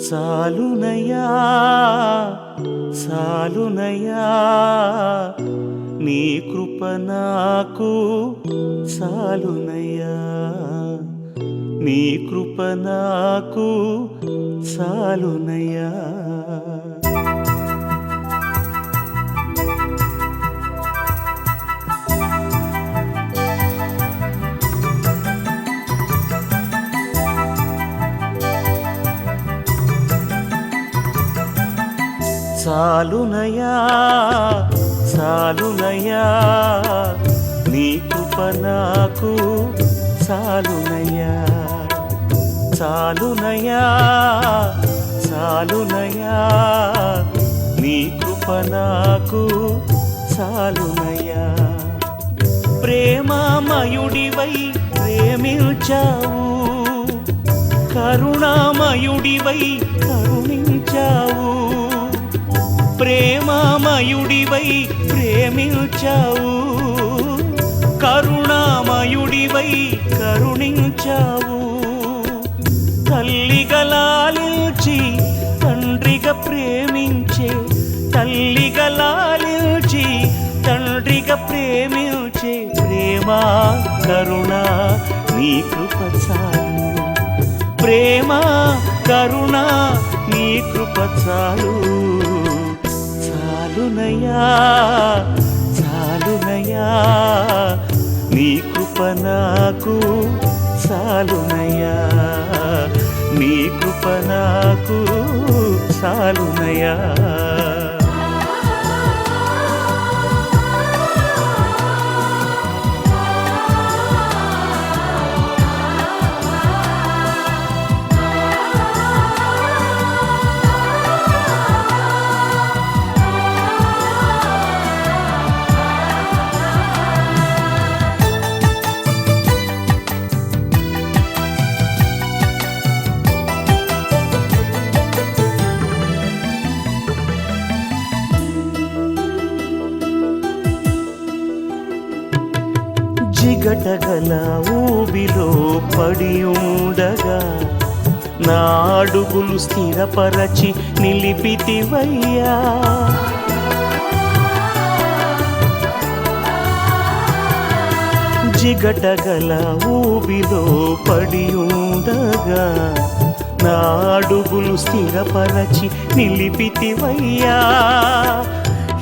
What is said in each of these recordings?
సాలునయ్యా సాలునయ్యా నీ కృప నాకు సాలునయ్యా నీ కృప నాకు సాలునయ్యా సాలునయ్యా సాలునయ్యా నీ కృప నాకు సాలునయ్యా సాలునయ్యా సాలునయ్యా నీ కృప నాకు సాలునయ్యా ప్రేమమయుడివై ప్రేమించావు కరుణామయుడివై కరుణించావు ప్రేమమయుడివై ప్రేమించావు కరుణామయుడివై కరుణించావు తల్లిగా లాలించి తండ్రిగా ప్రేమించే తల్లిగా లాలించి తండ్రిగా ప్రేమించే ప్రేమ కరుణ నీ కృప చాలు ప్రేమ కరుణ నీ కృప చాలు సాలునయ్యా సాలునయ్యా నీ కృప నాకు సాలునయ్యా నీ కృప నాకు సాలునయ్యా జిగటగల ఊబిలో పడి ఉండగా నా అడుగులు స్థిరపరచి నిలిపితివయ్యా జిగటగల ఊబిలో పడి ఉండగా నా అడుగులు స్థిరపరచి నిలిపితివయ్యా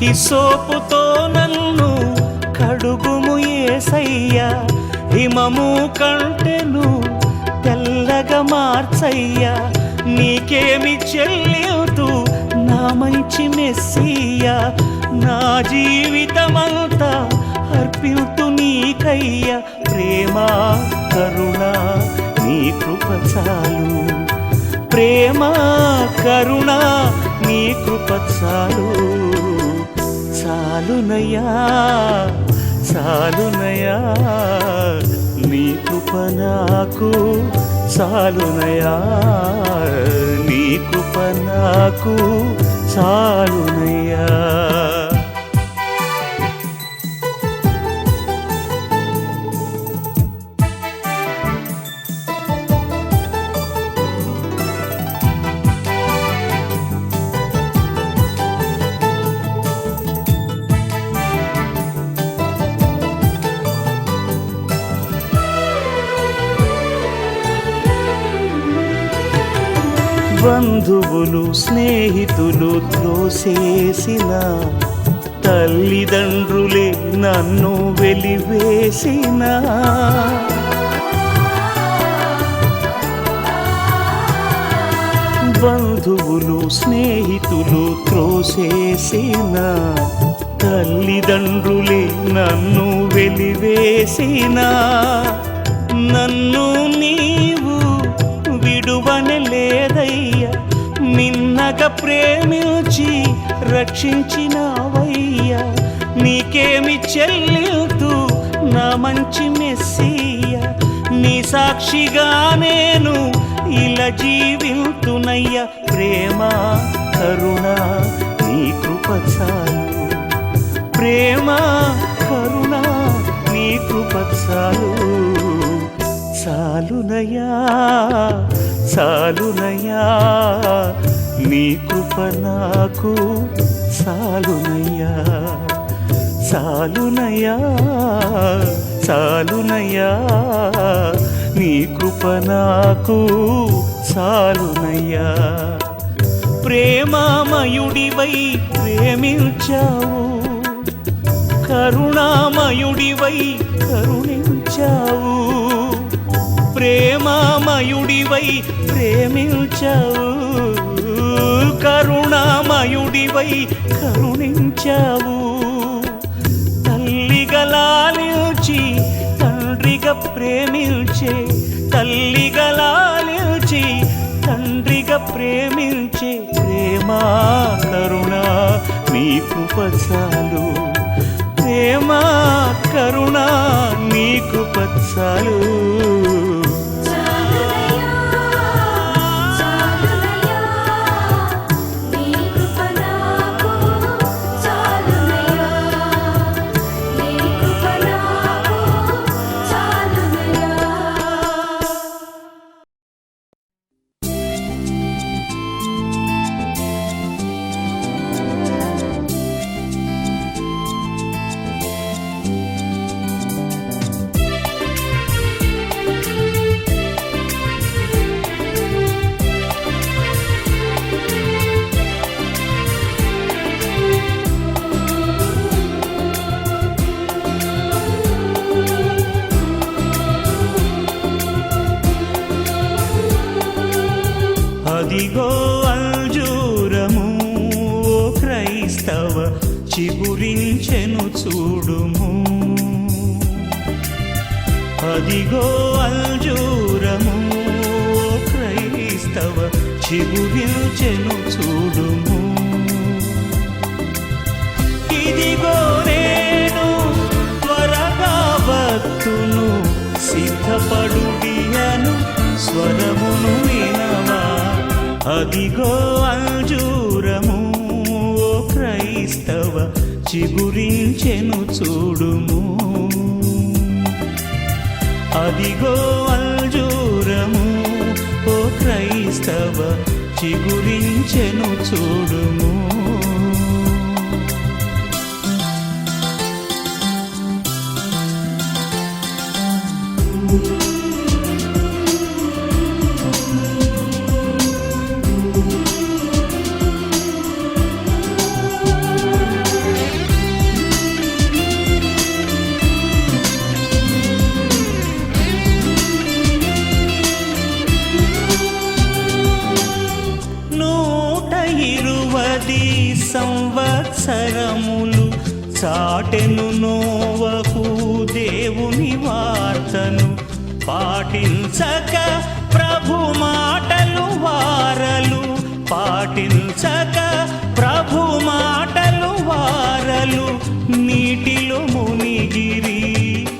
హిస్సోపుతో నన్ను కడుగుము యేసయ్యా హిమము కంటెను తెల్లగా మార్చయ్యా నీకేమి చెల్లితూ నా మంచి మెస్సియా నా జీవితమంతా అర్పితు నీకయ్యా ప్రేమ కరుణ నీ కృప చాలు ప్రేమ కరుణ నీ కృప చాలు సాలునయ్యా సాలునయ్యా నీ కృప నాకు సాలునయ్యా నీ కృప నాకు సాలునయ్యా బంధువులు స్నేహితులు త్రోసేసిన తల్లిదండ్రులే నన్ను వెలివేసిన బంధువులు స్నేహితులు త్రోసేసిన తల్లిదండ్రులే నన్ను వెలివేసిన నన్ను నీవు విడువనలేదయ్యా మిన్నగా ప్రేమించి రక్షించినావయ్యా నీకేమి చెల్లితూ నా మంచి మెస్సియా నీ సాక్షిగా నేను ఇలా జీవితునయ్యా ప్రేమ కరుణ నీ కృప చాలు ప్రేమ కరుణ నీ కృప చాలు సాలునయ్యా సాలునయ్యా నీ కృప నాకు సాలునయ్యా సాలునయ్యా సాలునయ్యా నీ కృప నాకు సాలునయ్యా ప్రేమామయుడివై ప్రేమించావు కరుణామయుడివై కరుణించావు ప్రేమామయుడివై ప్రేమించావు కరుణామయుడివై కరుణించావు తల్లిగా లాలించి తండ్రిగా ప్రేమించే తల్లిగా లాలించి తండ్రిగా ప్రేమించే ప్రేమా కరుణ నీ కృప చాలు ప్రేమా కరుణ నీ కృప చాలు అదిగో అంజూరము ఓ క్రైస్తవ చిగురించెను చూడుము అదిగో అంజూరము ఓ క్రైస్తవ చిగురించెను చూడుము ఇదిగో నేను త్వరగా వత్తును సిద్ధపడుడియను స్వరమును వినవా అదిగో అంజూరము ఓ క్రైస్తవ చిగురించెను చూడుము అదిగో అంజూరము ఓ క్రైస్తవ చిగురించెను చూడుము సంవత్సరములు చాటెను నోవహు దేవుని వార్తను పాటించక ప్రభు మాటలు వారలు పాటించక ప్రభు మాటలు వారలు నీటిలో మునిగిరి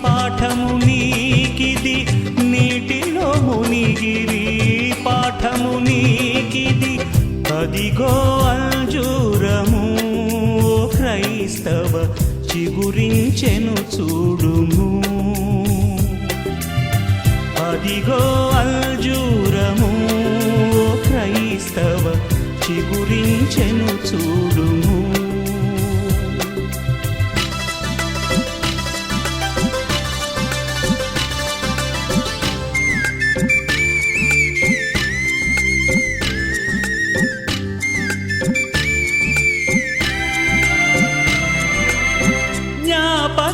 పాఠము నీకిది నీటిలో మునిగిరి పాఠము నీకిది అదిగో అంజూరము ఓ క్రైస్తవ చిగురించెను చూడుము అదిగో అంజూరము ఓ క్రైస్తవ చిగురించెను చూడుము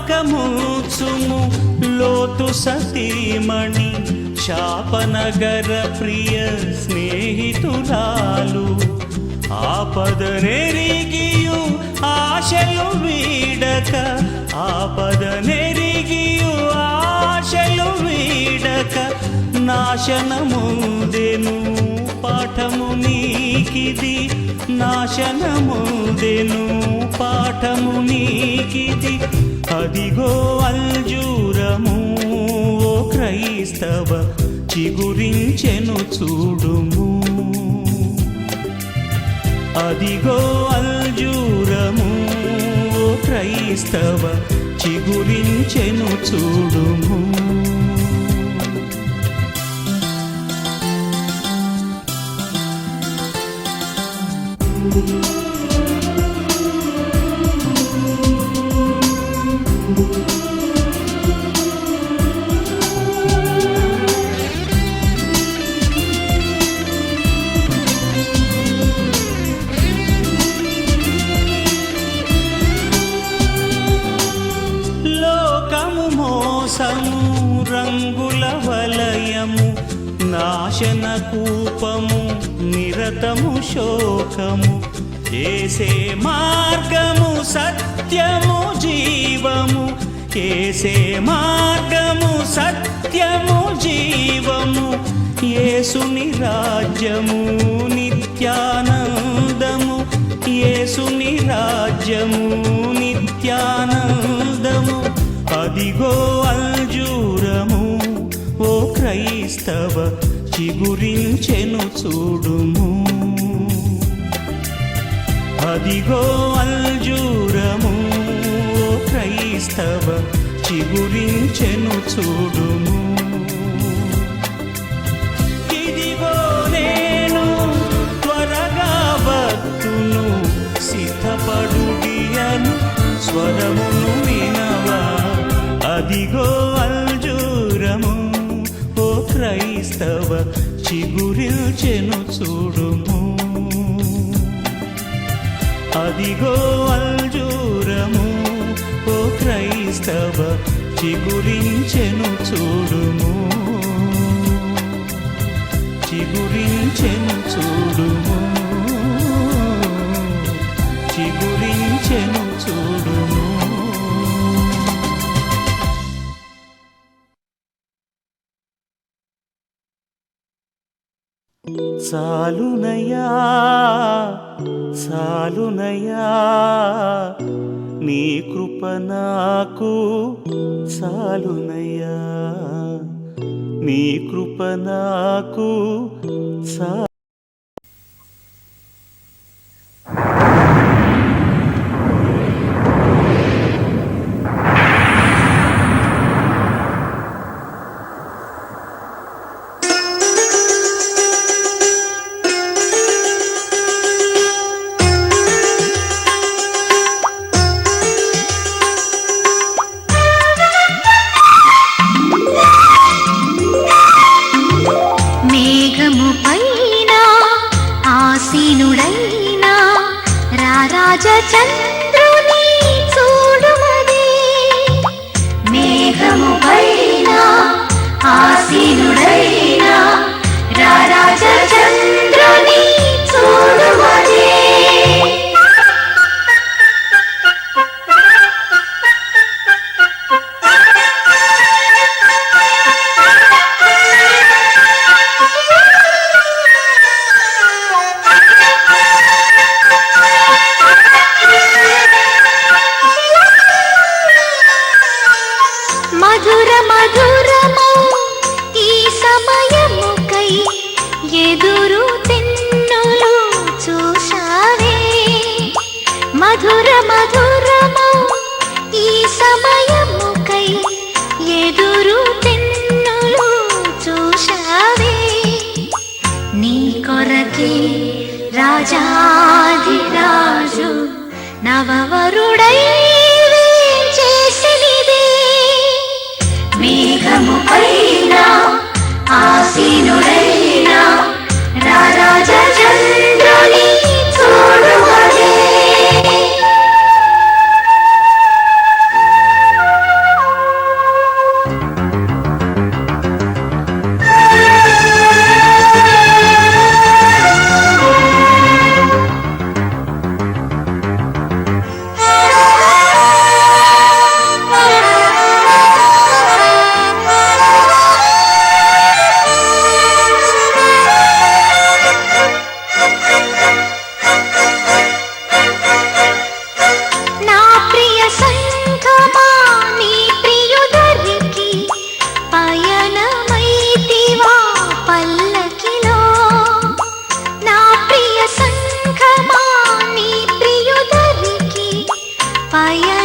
జ్ఞాపకముచుము లోతు సతీమణి శాపనగర ప్రియ స్నేహితురాలు ఆపదనెరిగియు ఆశలు వీడక ఆపదనెరిగియు ఆశలు వీడక నాశనముదెను పాఠము నీకిది నాశనముదెను పాఠము నీకిది అదిగో అంజూరము ఓ క్రైస్తవ చిగురించెను చూడుము అదిగో అంజూరము ఓ క్రైస్తవ చిగురించెను చూడుము మోసము రంగుల వలయము నాశన కూపము నిరతము శోకము ఏసే మార్గము సత్యము జీవము ఏసే మార్గము సత్యము జీవము యేసుని రాజ్యము నిత్యానందము యేసుని రాజ్యము నిత్యానందము అదిగో అంజూరము ఓ క్రైస్తవ చిగురించెను చూడుము అదిగో అంజూరము ఓ క్రైస్తవ చిగురించెను చూడుము ఇదిగో నేను త్వరగా వత్తును సిద్ధపడుడియను స్వరమును వినవా అదిగో అంజూరము ఓ క్రైస్తవ చిగురించెను చూడుము అదిగో అంజూరము ఓ క్రైస్తవ చిగురించెను చూడుము చిగురించెను చూడుము చిగురించెను చూడుము చాలునయ్యా చాలునయ్యా నీ కృప నాకు చాలునయ్యా నీ కృప నాకు చంద్రుని చూడుమదే మేఘము పైన ఆసీనుడైన రారాజ చంద్రుని చూడుమదే మధుర మధురము ఈ సమయముకై ఎదురు తెన్నులు చూశావే నీ కొరకే రాజాధిరాజు నవవరుడై చేసినిదే మేఘము పైన ఆసీనుడైన రారాజ చంద్రుని చూడుమదే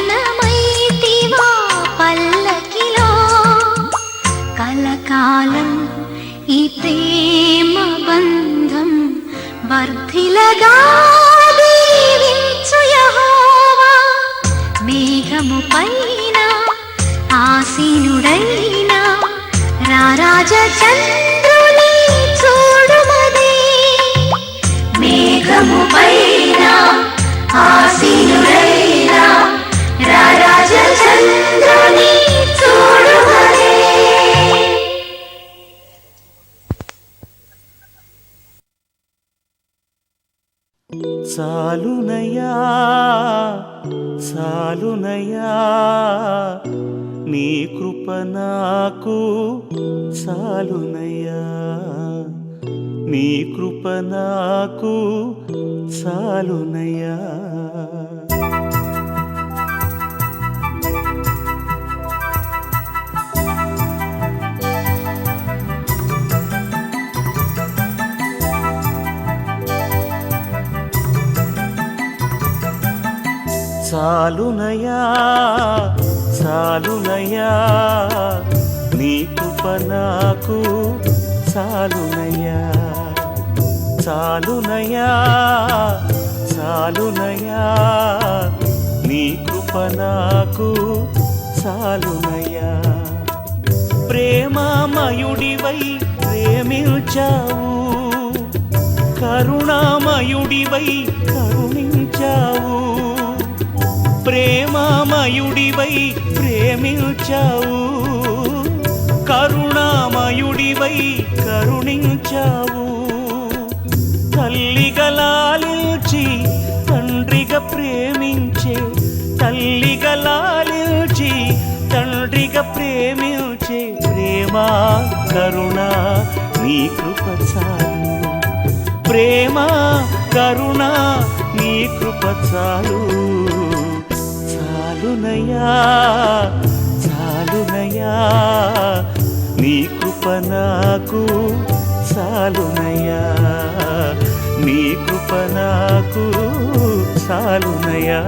పయనమైతివా పల్లకిలో కలకాలం ఈ ప్రేమ బంధం వర్ధిలగా దీవించు యెహోవా మేఘము పైన ఆసీనుడైన రారాజ చంద్రుని చూడుమదే మేఘము పైన ఆసీనుడైన రారాజ చంద్రుని చూడుమదే సాలునయా సాలునయా నీ కృప నాకు సాలునయా నీ కృప నాకు సాలునయా సాలునయా సాలునయా నీ కృప నాకు సాలునయా సాలునయా సాలునయా నీ కృప నాకు సాలునయా ప్రేమమయుడివై ప్రేమించావు కరుణామయుడివై కరుణించావు ప్రేమమయుడివై ప్రేమించావు కరుణామయుడివై కరుణించావు తల్లిగా లాలించి తండ్రిగా ప్రేమించే తల్లిగా లాలించి తండ్రిగా ప్రేమించే ప్రేమ కరుణ నీ కృప చాలు ప్రేమ కరుణ నీ కృప చాలు సాలునయా సాలునయా నీ కృప నాకు సాలునయా నీ కృప నాకు సాలునయా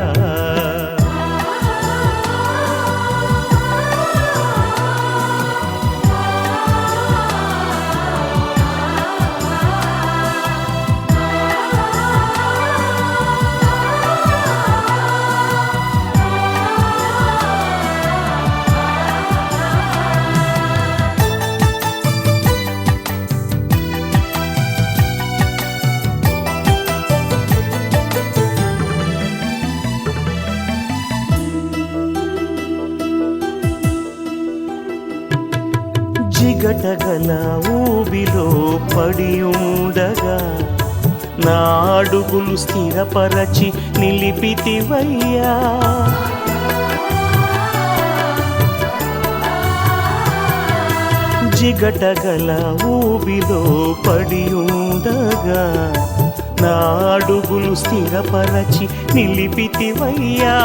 జిగటగల ఊబిలో పడి ఉండగా నా అడుగులు స్థిరపరచి నిలిపితివయ్యా జిగటగల ఊబిలో పడి ఉండగా నా అడుగులు స్థిరపరచి నిలిపితివయ్యా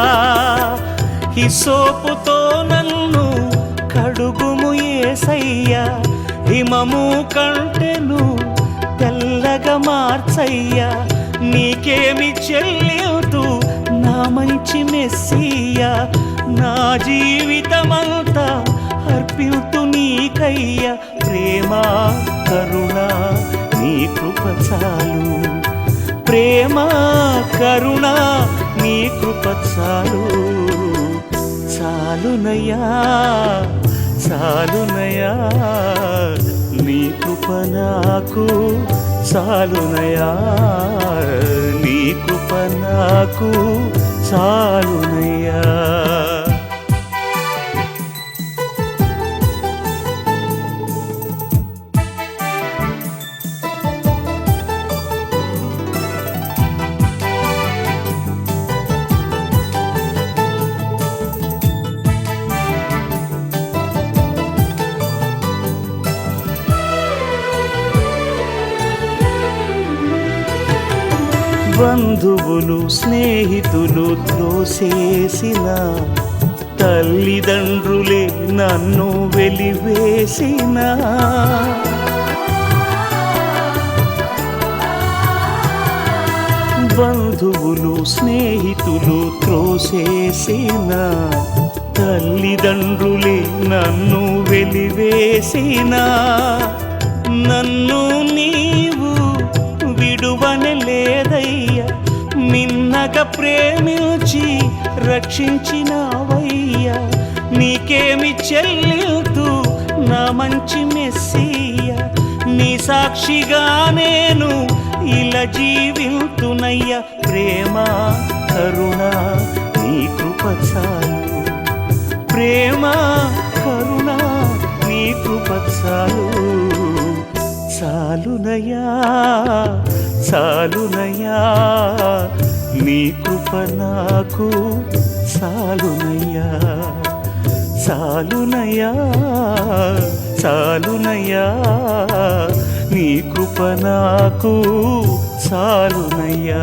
హిస్సోపుతో నన్ను కడుగుము యేసయ్యా హిమము కంటెను తెల్లగా మార్చయ్యా నీకేమి చెల్లితూ నా మంచి మెస్సియా నా జీవితమంతా అర్పితు నీకయ్యా ప్రేమ కరుణ నీ కృప చాలు ప్రేమ కరుణ నీ కృప చాలు సాలునయా సాలునయా నీ కృప నాకు సాలునయా నీ కృప నాకు సాలునయా బంధువులు స్నేహితులు త్రోసేసిన తల్లిదండ్రులే నన్ను వెలివేసిన బంధువులు స్నేహితులు త్రోసేసిన తల్లిదండ్రులే నన్ను వెలివేసిన నన్ను నీవు విడువనలేదయ్యా మిన్నగా ప్రేమించి రక్షించినావయ్యా నీకేమి చెల్లితూ నా మంచి మెస్సియా నీ సాక్షిగా నేను ఇలా జీవితునయ్యా ప్రేమ కరుణ నీ కృప చాలు ప్రేమ కరుణ నీ కృప చాలు సాలునయా సాలునయా నీ కృప నాకు సాలునయ్యా సాలునయ్యా సాలునయ్యా నీ కృప నాకు సాలునయ్యా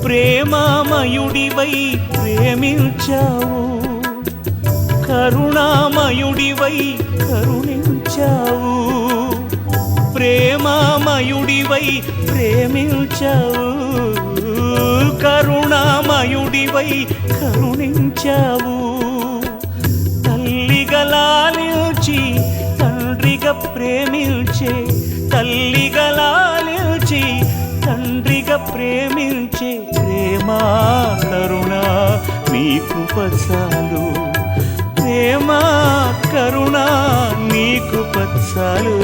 ప్రేమామయుడివై ప్రేమించావు కరుణామయుడివై కరుణించావు ప్రేమామయుడివై ప్రేమించావు కరుణామయుడివై కరుణించావు తల్లిగా లాలించి తండ్రిగా ప్రేమించే తల్లిగా లాలించి తండ్రిగా ప్రేమించే ప్రేమా కరుణ నీ కృప చాలు ప్రేమ కరుణ నీ కృప చాలు